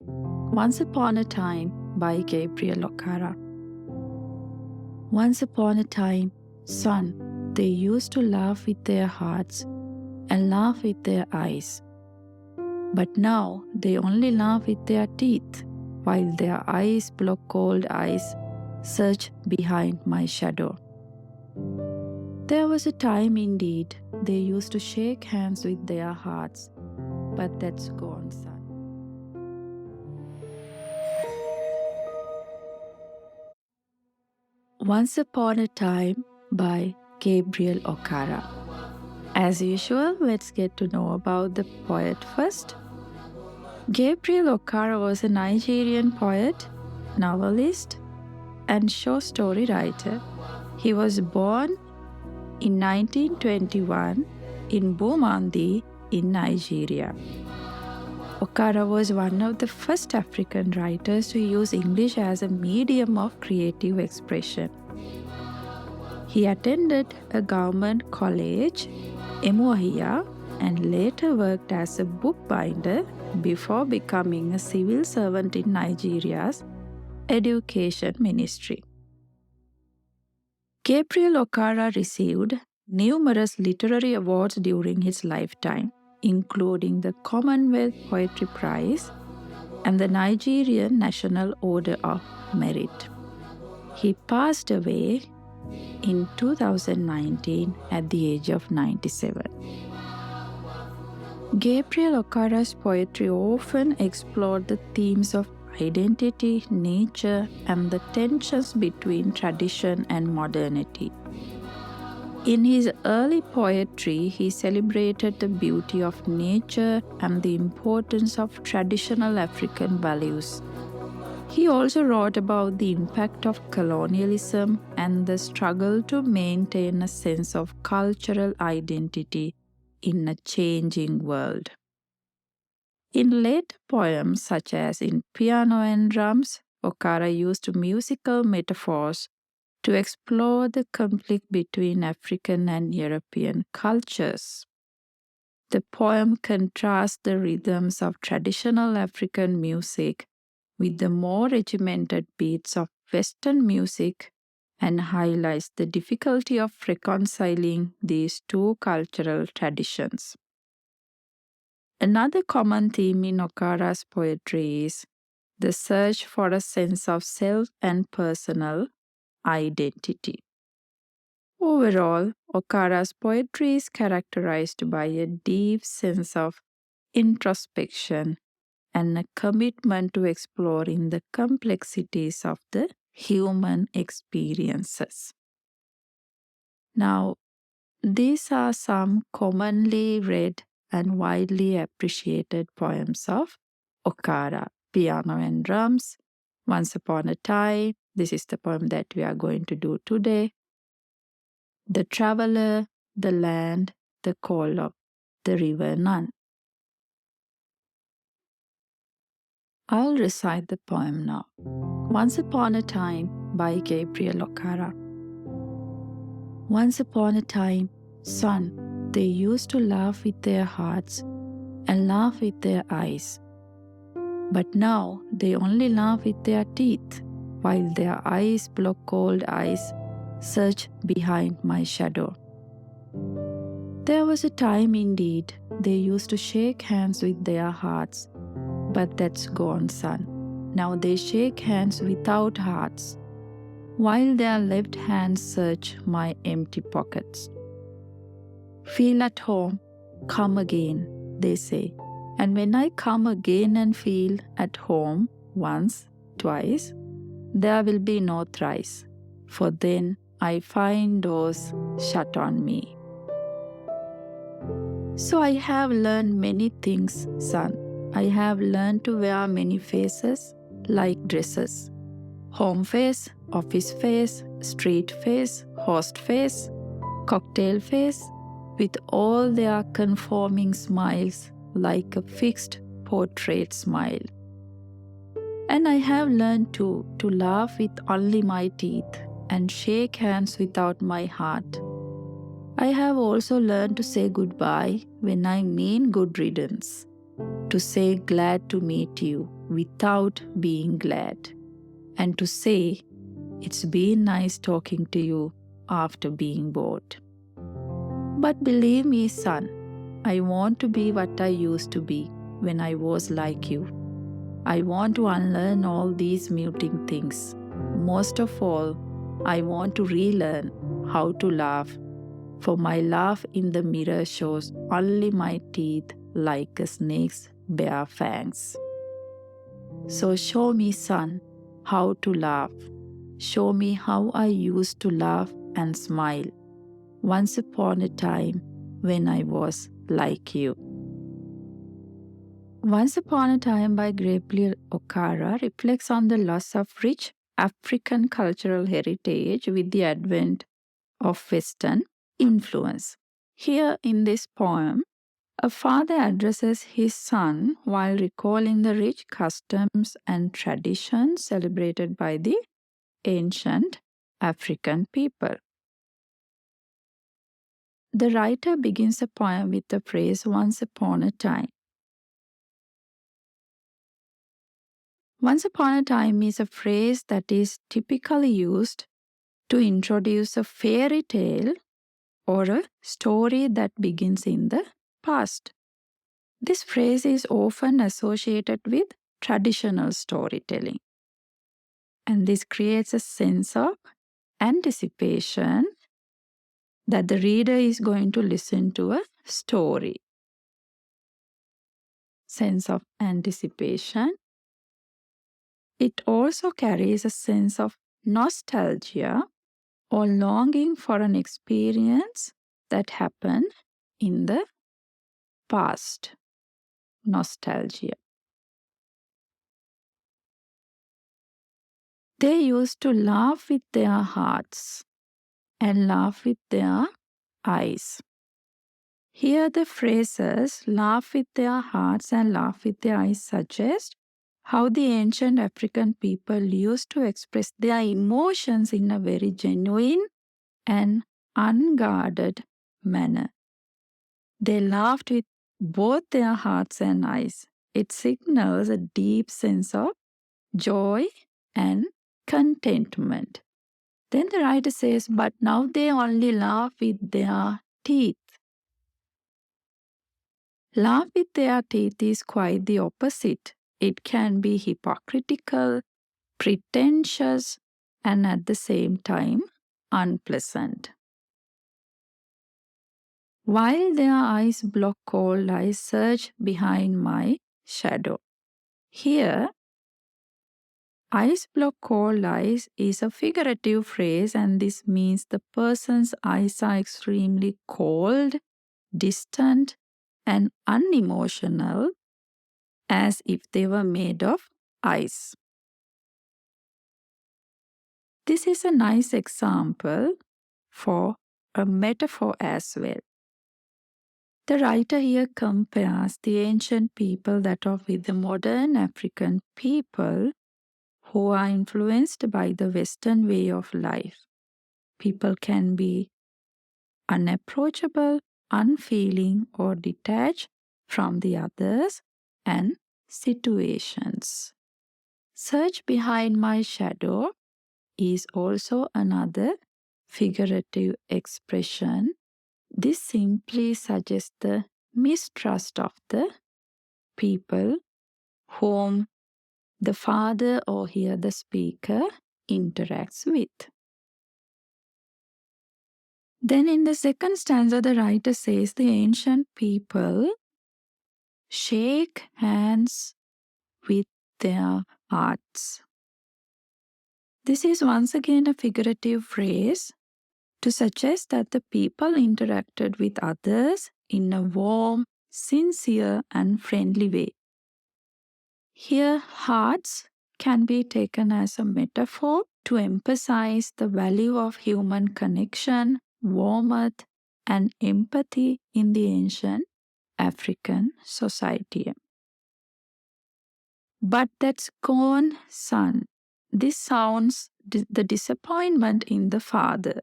Once Upon a Time by Gabriel Ocaranza. Once upon a time, son, they used to laugh with their hearts and laugh with their eyes. But now they only laugh with their teeth, while their eyes block cold eyes search behind my shadow. There was a time indeed they used to shake hands with their hearts, but that's gone, son. Once Upon a Time by Gabriel Ocaranza. As usual, let's get to know about the poet first. Gabriel Ocaranza was a Nigerian poet, novelist, and short story writer. He was born in 1921 in Bumandi in Nigeria. Ocaranza was one of the first African writers to use English as a medium of creative expression. He attended a government college, Emuahia, and later worked as a bookbinder before becoming a civil servant in Nigeria's education ministry. Gabriel Ocaranza received numerous literary awards during his lifetime, including the Commonwealth Poetry Prize and the Nigerian National Order of Merit. He passed away in 2019 at the age of 97. Gabriel Ocaranza's poetry often explored the themes of identity, nature, and the tensions between tradition and modernity. In his early poetry, he celebrated the beauty of nature and the importance of traditional African values. He also wrote about the impact of colonialism and the struggle to maintain a sense of cultural identity in a changing world. In later poems, such as in Piano and Drums, Ocaranza used musical metaphors to explore the conflict between African and European cultures. The poem contrasts the rhythms of traditional African music with the more regimented beats of Western music and highlights the difficulty of reconciling these two cultural traditions. Another common theme in Ocaranza's poetry is the search for a sense of self and personal identity. Overall, Ocaranza's poetry is characterized by a deep sense of introspection and a commitment to exploring the complexities of the human experiences. Now, these are some commonly read and widely appreciated poems of Ocaranza: Piano and Drums, Once Upon a Time. This is the poem that we are going to do today. The Traveler, The Land, The Call of the River Nun. I'll recite the poem now. Once Upon a Time by Gabriel Ocaranza. Once upon a time, son, they used to laugh with their hearts and laugh with their eyes. But now they only laugh with their teeth, while their eyes block cold eyes search behind my shadow. There was a time indeed they used to shake hands with their hearts, but that's gone, son. Now they shake hands without hearts, while their left hands search my empty pockets. Feel at home, come again, they say. And when I come again and feel at home once, twice, there will be no thrice, for then I find doors shut on me. So I have learned many things, son. I have learned to wear many faces like dresses. Home face, office face, street face, host face, cocktail face, with all their conforming smiles like a fixed portrait smile. And I have learned too to laugh with only my teeth and shake hands without my heart. I have also learned to say goodbye when I mean good riddance. to say glad to meet you without being glad, and to say it's been nice talking to you after being bored. But believe me, son, I want to be what I used to be when I was like you. I want to unlearn all these muting things. Most of all, I want to relearn how to laugh, for my laugh in the mirror shows only my teeth like a snake's bare fangs. So show me, son, how to laugh. Show me how I used to laugh and smile once upon a time when I was like you. Once Upon a Time by Gabriel Ocaranza reflects on the loss of rich African cultural heritage with the advent of Western influence. Here in this poem, a father addresses his son while recalling the rich customs and traditions celebrated by the ancient African people. The writer begins the poem with the phrase "once upon a time." Once upon a time is a phrase that is typically used to introduce a fairy tale or a story that begins in the past. This phrase is often associated with traditional storytelling, and this creates a sense of anticipation that the reader is going to listen to a story. Sense of anticipation. It also carries a sense of nostalgia or longing for an experience that happened in the past. Nostalgia. They used to laugh with their hearts and laugh with their eyes. Here the phrases laugh with their hearts and laugh with their eyes suggest how the ancient African people used to express their emotions in a very genuine and unguarded manner. They laughed with both their hearts and eyes. It signals a deep sense of joy and contentment. Then the writer says, but now they only laugh with their teeth. Laugh with their teeth is quite the opposite. It can be hypocritical, pretentious, and at the same time unpleasant. While their eyes block cold, I search behind my shadow. Here, eyes block cold eyes is a figurative phrase, and this means the person's eyes are extremely cold, distant, and unemotional, as if they were made of ice. This is a nice example for a metaphor as well. The writer here compares the ancient people that are with the modern African people who are influenced by the Western way of life. People can be unapproachable, unfeeling, or detached from the others and situations. Search behind my shadow is also another figurative expression. This simply suggests the mistrust of the people whom the father or here the speaker interacts with. Then in the second stanza, the writer says the ancient people shake hands with their hearts. This is once again a figurative phrase to suggest that the people interacted with others in a warm, sincere, and friendly way. Here, hearts can be taken as a metaphor to emphasize the value of human connection, warmth, and empathy in the ancient African society. But that's gone, son. This sounds the disappointment in the father.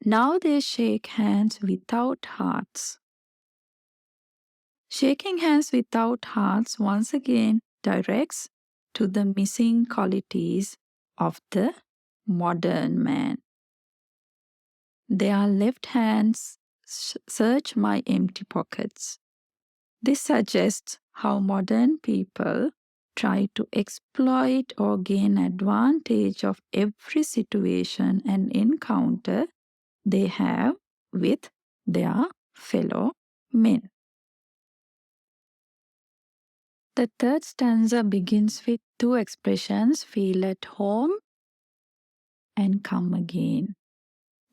Now they shake hands without hearts. Shaking hands without hearts once again directs to the missing qualities of the modern man. Their left hands search my empty pockets. This suggests how modern people try to exploit or gain advantage of every situation and encounter they have with their fellow men. The third stanza begins with two expressions, feel at home and come again.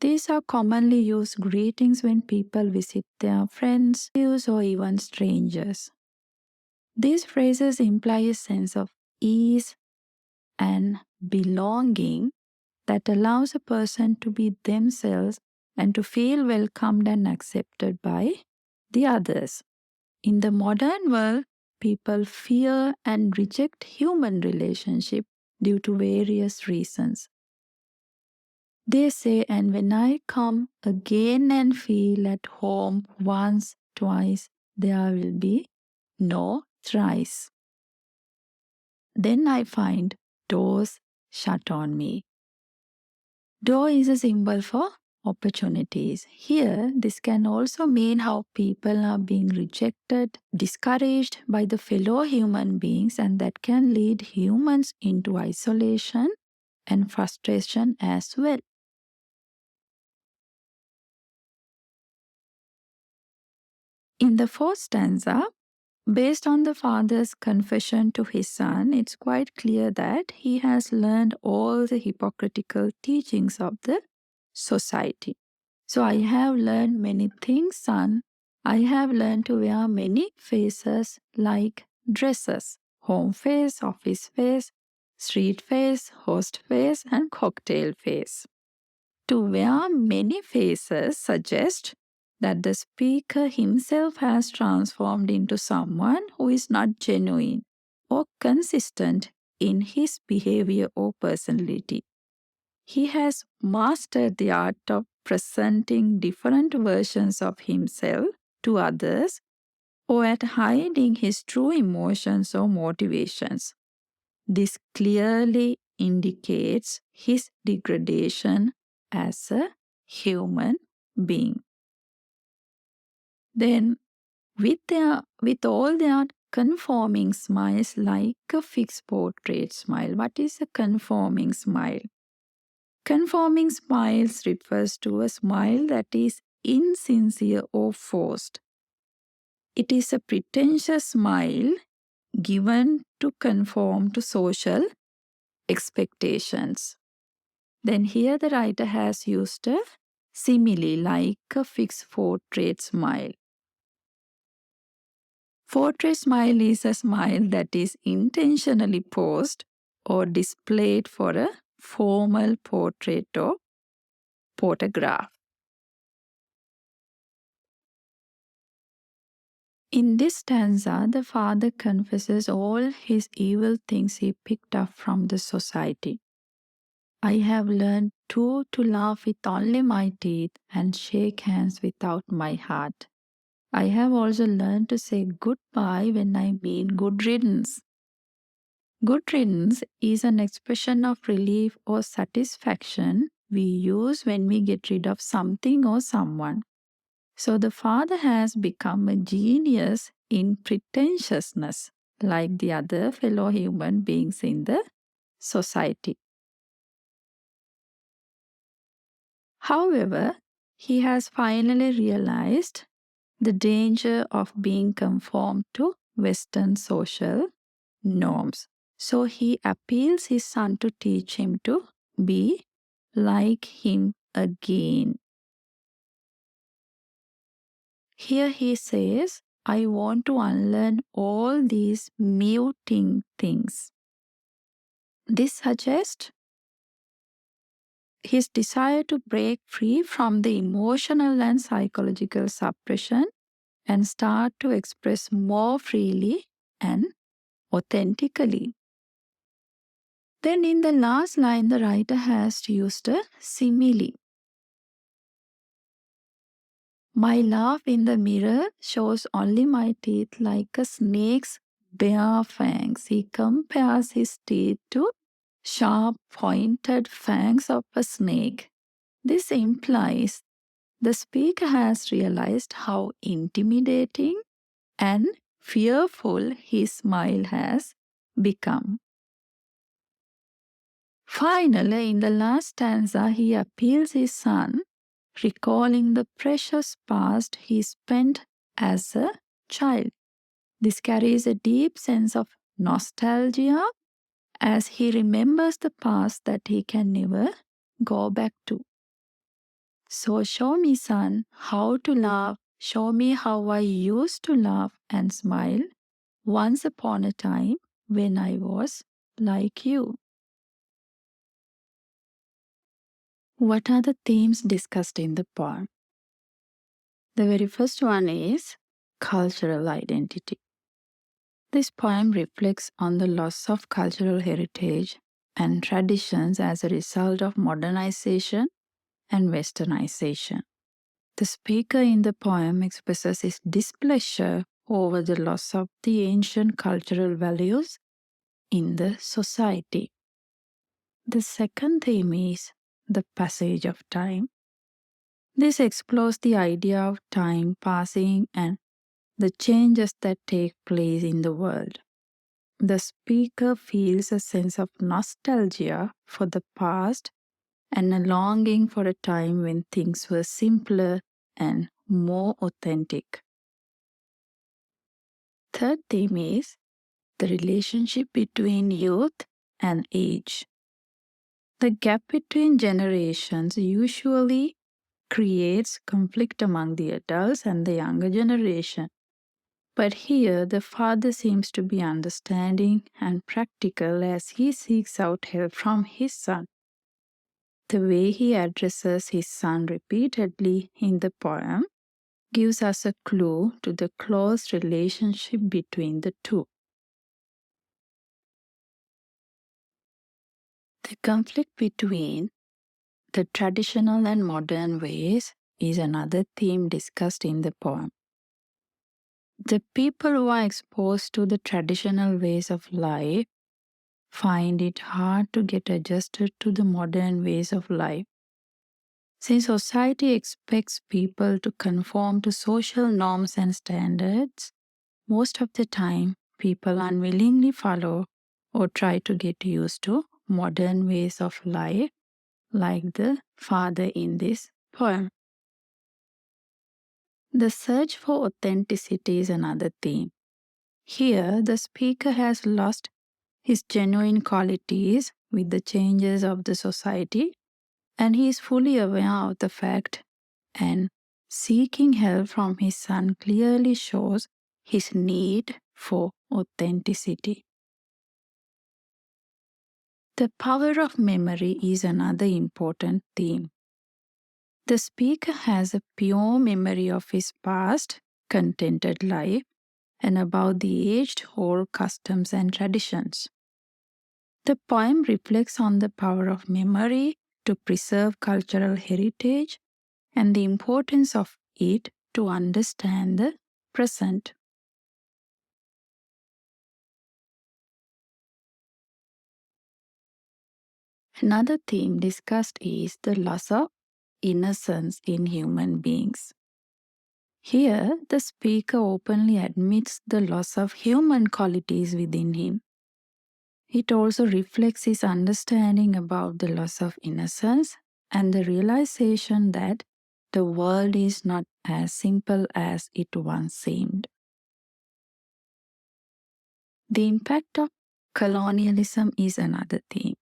These are commonly used greetings when people visit their friends, relatives, or even strangers. These phrases imply a sense of ease and belonging that allows a person to be themselves and to feel welcomed and accepted by the others. In the modern world, people fear and reject human relationship due to various reasons. They say, and when I come again and feel at home once, twice, there will be no thrice. Then I find doors shut on me. Door is a symbol for opportunities. Here, this can also mean how people are being rejected, discouraged by the fellow human beings, and that can lead humans into isolation and frustration as well. In the fourth stanza, based on the father's confession to his son, it's quite clear that he has learned all the hypocritical teachings of the society. So I have learned many things, son. I have learned to wear many faces like dresses: home face, office face, street face, host face, and cocktail face. To wear many faces suggests that the speaker himself has transformed into someone who is not genuine or consistent in his behavior or personality. He has mastered the art of presenting different versions of himself to others or at hiding his true emotions or motivations. This clearly indicates his degradation as a human being. Then, with all their conforming smiles like a fixed portrait smile, what is a conforming smile? Conforming smiles refers to a smile that is insincere or forced. It is a pretentious smile given to conform to social expectations. Then here the writer has used a simile like a fixed portrait smile. Portrait smile is a smile that is intentionally posed or displayed for a formal portrait or photograph. In this stanza, the father confesses all his evil things he picked up from the society. I have learned too to laugh with only my teeth and shake hands without my heart. I have also learned to say goodbye when I mean good riddance. Good riddance is an expression of relief or satisfaction we use when we get rid of something or someone. So the father has become a genius in pretentiousness, like the other fellow human beings in the society. However, he has finally realized the danger of being conformed to Western social norms. So he appeals his son to teach him to be like him again. Here he says, I want to unlearn all these muting things. This suggests his desire to break free from the emotional and psychological suppression and start to express more freely and authentically. Then in the last line, the writer has used a simile. My laugh in the mirror shows only my teeth like a snake's bare fangs. He compares his teeth to sharp pointed fangs of a snake. This implies the speaker has realized how intimidating and fearful his smile has become. Finally, in the last stanza, he appeals his son, recalling the precious past he spent as a child. This carries a deep sense of nostalgia as he remembers the past that he can never go back to. So show me, son, how to laugh. Show me how I used to laugh and smile once upon a time when I was like you. What are the themes discussed in the poem? The very first one is cultural identity. This poem reflects on the loss of cultural heritage and traditions as a result of modernization and westernization. The speaker in the poem expresses his displeasure over the loss of the ancient cultural values in the society. The second theme is the passage of time. This explores the idea of time passing and the changes that take place in the world. The speaker feels a sense of nostalgia for the past and a longing for a time when things were simpler and more authentic. Third theme is the relationship between youth and age. The gap between generations usually creates conflict among the adults and the younger generation. But here, the father seems to be understanding and practical as he seeks out help from his son. The way he addresses his son repeatedly in the poem gives us a clue to the close relationship between the two. The conflict between the traditional and modern ways is another theme discussed in the poem. The people who are exposed to the traditional ways of life find it hard to get adjusted to the modern ways of life. Since society expects people to conform to social norms and standards, most of the time people unwillingly follow or try to get used to modern ways of life, like the father in this poem. The search for authenticity is another theme. Here, the speaker has lost his genuine qualities with the changes of the society, and he is fully aware of the fact, and seeking help from his son clearly shows his need for authenticity. The power of memory is another important theme. The speaker has a pure memory of his past, contented life, and about the age-old customs and traditions. The poem reflects on the power of memory to preserve cultural heritage and the importance of it to understand the present. Another theme discussed is the loss of innocence in human beings. Here, the speaker openly admits the loss of human qualities within him. It also reflects his understanding about the loss of innocence and the realization that the world is not as simple as it once seemed. The impact of colonialism is another theme.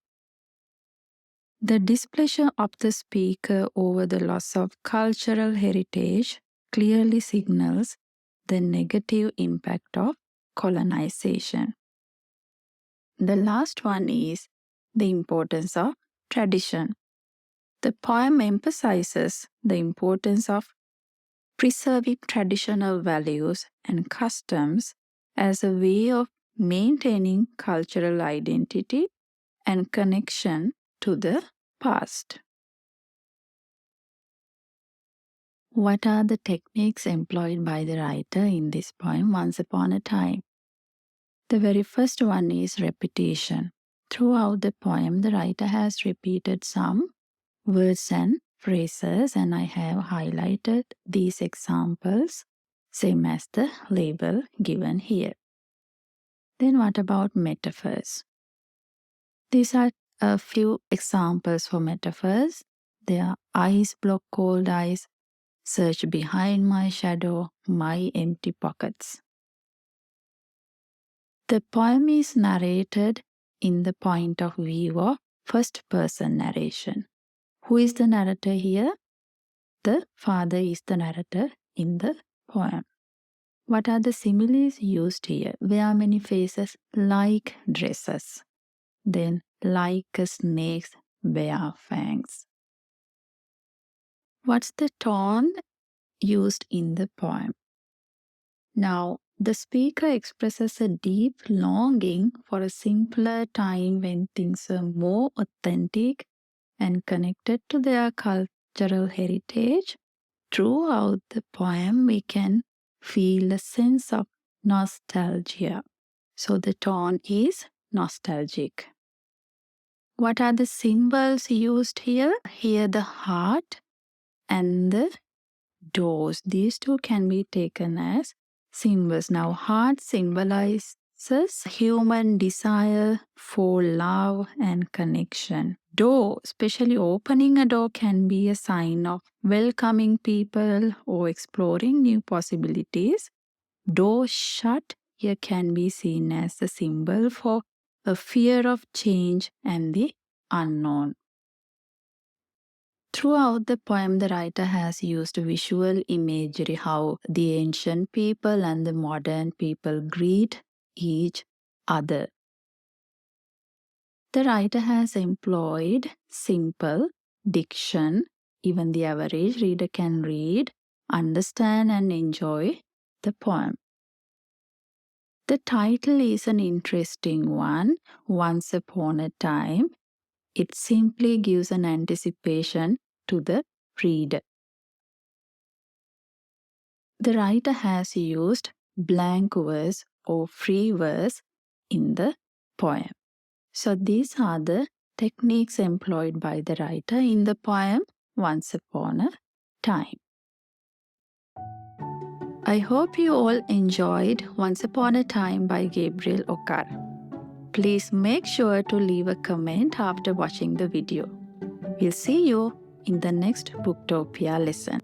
The displeasure of the speaker over the loss of cultural heritage clearly signals the negative impact of colonization. The last one is the importance of tradition. The poem emphasizes the importance of preserving traditional values and customs as a way of maintaining cultural identity and connection to the past. What are the techniques employed by the writer in this poem, Once Upon a Time? The very first one is repetition. Throughout the poem, the writer has repeated some words and phrases, and I have highlighted these examples, same as the label given here. Then what about metaphors? These are a few examples for metaphors. They are ice block cold ice, search behind my shadow, my empty pockets. The poem is narrated in the point of view of first person narration. Who is the narrator here? The father is the narrator in the poem. What are the similes used here? There are many phrases like dresses. Then like snakes bear fangs. What's the tone used in the poem? Now, the speaker expresses a deep longing for a simpler time when things are more authentic and connected to their cultural heritage. Throughout the poem, we can feel a sense of nostalgia. So the tone is nostalgic. What are the symbols used here? Here the heart and the doors. These two can be taken as symbols. Now, heart symbolizes human desire for love and connection. Door, especially opening a door, can be a sign of welcoming people or exploring new possibilities. Door shut here can be seen as a symbol for a fear of change and the unknown. Throughout the poem, the writer has used visual imagery, how the ancient people and the modern people greet each other. The writer has employed simple diction. Even the average reader can read, understand, and enjoy the poem. The title is an interesting one, Once Upon a Time. It simply gives an anticipation to the reader. The writer has used blank verse or free verse in the poem. So these are the techniques employed by the writer in the poem Once Upon a Time. I hope you all enjoyed Once Upon a Time by Gabriel Ocaranza. Please make sure to leave a comment after watching the video. We'll see you in the next Booktopia lesson.